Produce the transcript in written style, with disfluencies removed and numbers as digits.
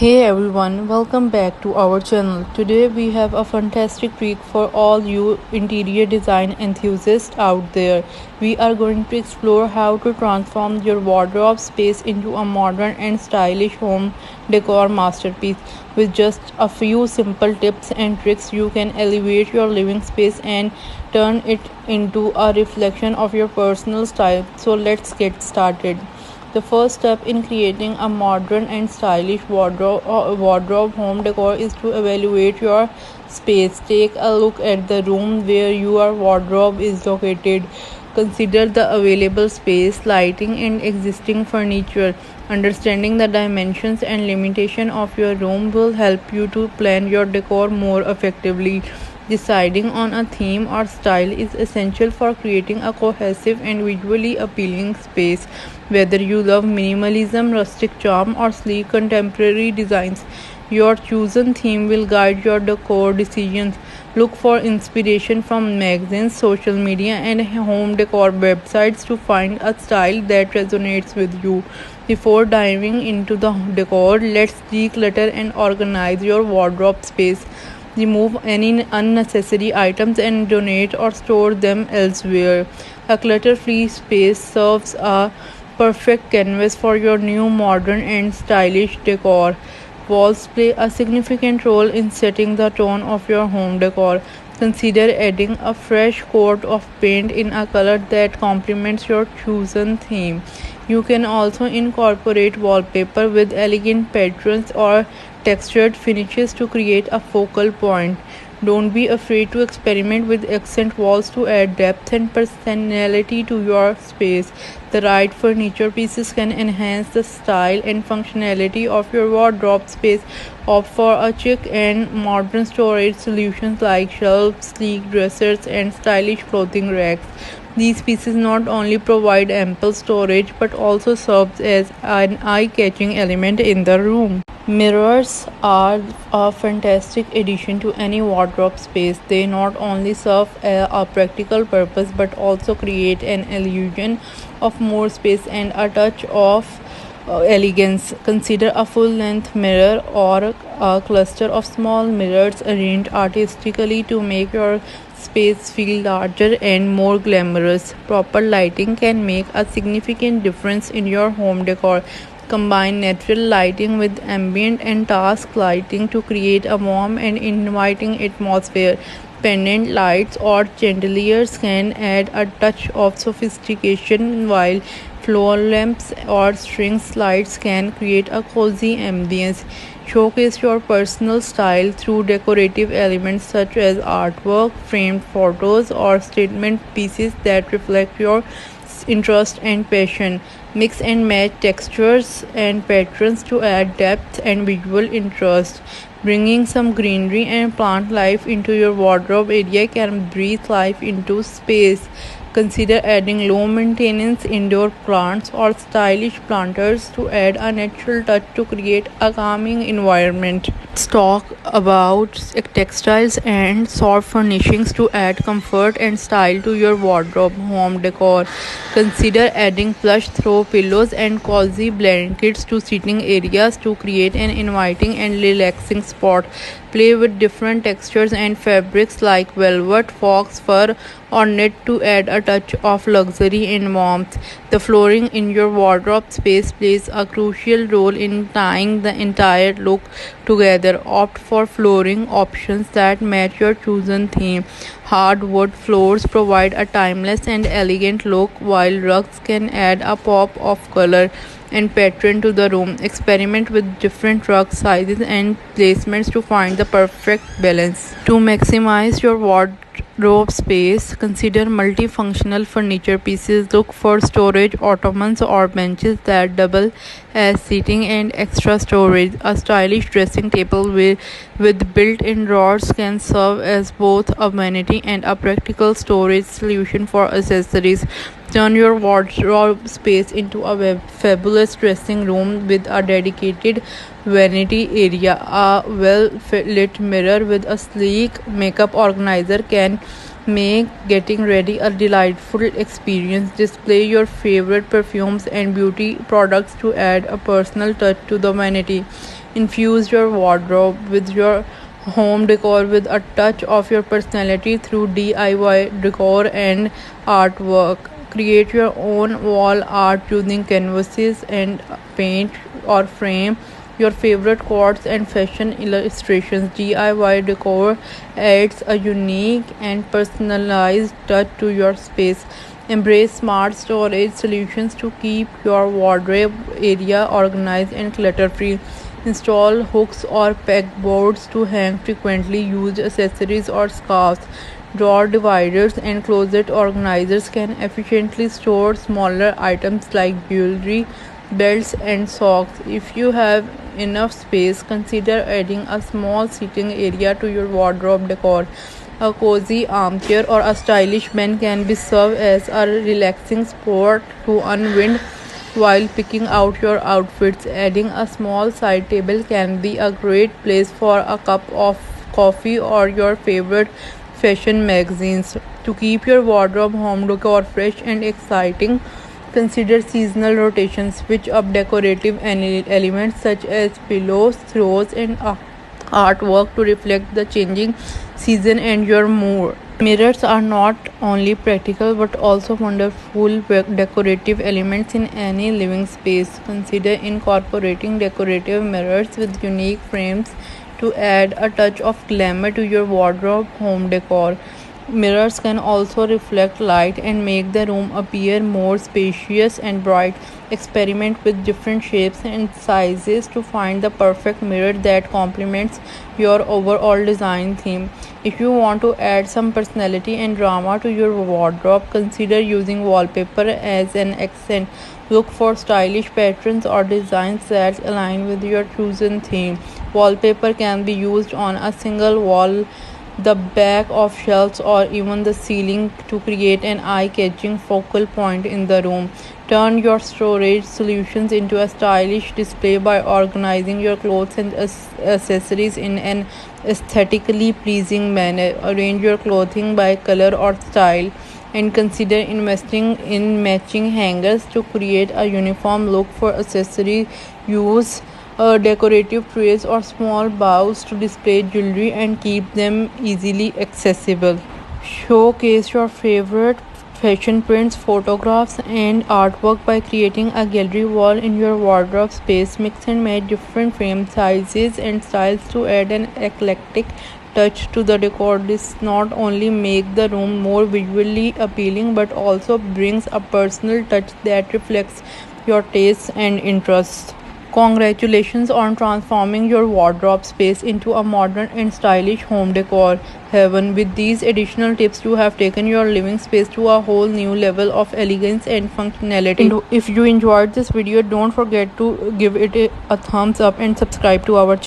Hey everyone, welcome back to our channel. Today we have a fantastic trick for all you interior design enthusiasts out there. We are going to explore how to transform your wardrobe space into a modern and stylish home decor masterpiece. With just a few simple tips and tricks, you can elevate your living space and turn it into a reflection of your personal style. So let's get started. The first step in creating a modern and stylish wardrobe home decor is to evaluate your space. Take a look at the room where your wardrobe is located. Consider the available space, lighting, and existing furniture. Understanding the dimensions and limitation of your room will help you to plan your decor more effectively. Deciding on a theme or style is essential for creating a cohesive and visually appealing space. Whether you love minimalism, rustic charm, or sleek contemporary designs, your chosen theme will guide your decor decisions. Look for inspiration from magazines, social media, and home decor websites to find a style that resonates with you. Before diving into the decor, let's declutter and organize your wardrobe space. Remove any unnecessary items and donate or store them elsewhere. A clutter free space serves a perfect canvas for your new modern and stylish decor. Walls play a significant role in setting the tone of your home decor. Consider adding a fresh coat of paint in a color that complements your chosen theme. You can also incorporate wallpaper with elegant patterns or textured finishes to create a focal point. Don't be afraid to experiment with accent walls to add depth and personality to your space. The right furniture pieces can enhance the style and functionality of your wardrobe space. Opt for a chic and modern storage solutions like shelves, sleek dressers, and stylish clothing racks. These pieces not only provide ample storage but also serve as an eye-catching element in the room. Mirrors are a fantastic addition to any wardrobe space. They not only serve a practical purpose but also create an illusion of more space and a touch of elegance. Consider a full length mirror or a cluster of small mirrors arranged artistically to make your space feel larger and more glamorous. Proper lighting can make a significant difference in your home decor. Combine natural lighting with ambient and task lighting to create a warm and inviting atmosphere. Pendant lights or chandeliers can add a touch of sophistication, while floor lamps or string lights can create a cozy ambience. Showcase your personal style through decorative elements such as artwork, framed photos, or statement pieces that reflect your interest and passion. Mix and match textures and patterns to add depth and visual interest. Bringing some greenery and plant life into your wardrobe area can breathe life into space. Consider adding low maintenance indoor plants or stylish planters to add a natural touch to create a calming environment. Let's talk about textiles and soft furnishings to add comfort and style to your wardrobe home decor. Consider adding plush throw pillows and cozy blankets to sitting areas to create an inviting and relaxing spot. Play with different textures and fabrics like velvet, fox fur, or knit to add a touch of luxury and warmth. The flooring in your wardrobe space plays a crucial role in tying the entire look together. Opt for flooring options that match your chosen theme. Hardwood floors provide a timeless and elegant look, while rugs can add a pop of color and pattern to the room. Experiment with different rug sizes and placements to find the perfect balance. To maximize your wardrobe space, consider multifunctional furniture pieces. Look for storage ottomans or benches that double as seating and extra storage. A stylish dressing table with built-in drawers can serve as both a vanity and a practical storage solution for accessories. Turn your wardrobe space into a fabulous dressing room with a dedicated vanity area. A well lit mirror with a sleek makeup organizer can make getting ready a delightful experience. Display your favorite perfumes and beauty products to add a personal touch to the vanity. Infuse your wardrobe with your home decor with a touch of your personality through DIY decor and artwork. Create your own wall art using canvases and paint or frame your favorite quotes and fashion illustrations. DIY decor adds a unique and personalized touch to your space. Embrace smart storage solutions to keep your wardrobe area organized and clutter free. Install hooks or pegboards to hang frequently used accessories or scarves. Drawer dividers and closet organizers can efficiently store smaller items like jewelry, belts, and socks. If you have enough space, consider adding a small seating area to your wardrobe decor. A cozy armchair or a stylish bench can be served as a relaxing spot to unwind while picking out your outfits. Adding a small side table can be a great place for a cup of coffee or your favorite fashion magazines. To keep your wardrobe home decor fresh and exciting, consider seasonal rotations. Switch up decorative elements such as pillows, throws, and artwork to reflect the changing season and your mood. Mirrors are not only practical but also wonderful decorative elements in any living space. Consider incorporating decorative mirrors with unique frames to add a touch of glamour to your wardrobe home decor. Mirrors can also reflect light and make the room appear more spacious and bright. Experiment with different shapes and sizes to find the perfect mirror that complements your overall design theme. If you want to add some personality and drama to your wardrobe, consider using wallpaper as an accent. Look for stylish patterns or designs that align with your chosen theme. Wallpaper can be used on a single wall, the back of shelves, or even the ceiling to create an eye-catching focal point in the room. Turn your storage solutions into a stylish display by organizing your clothes and accessories in an aesthetically pleasing manner. Arrange your clothing by color or style, and consider investing in matching hangers to create a uniform look for accessories. Use decorative trays or small bowls to display jewelry and keep them easily accessible. Showcase your favorite fashion prints, photographs, and artwork by creating a gallery wall in your wardrobe space. Mix and match different frame sizes and styles to add an eclectic touch to the decor. This not only makes the room more visually appealing but also brings a personal touch that reflects your tastes and interests. Congratulations on transforming your wardrobe space into a modern and stylish home decor heaven. With these additional tips, you have taken your living space to a whole new level of elegance and functionality. And if you enjoyed this video, don't forget to give it a thumbs up and subscribe to our channel.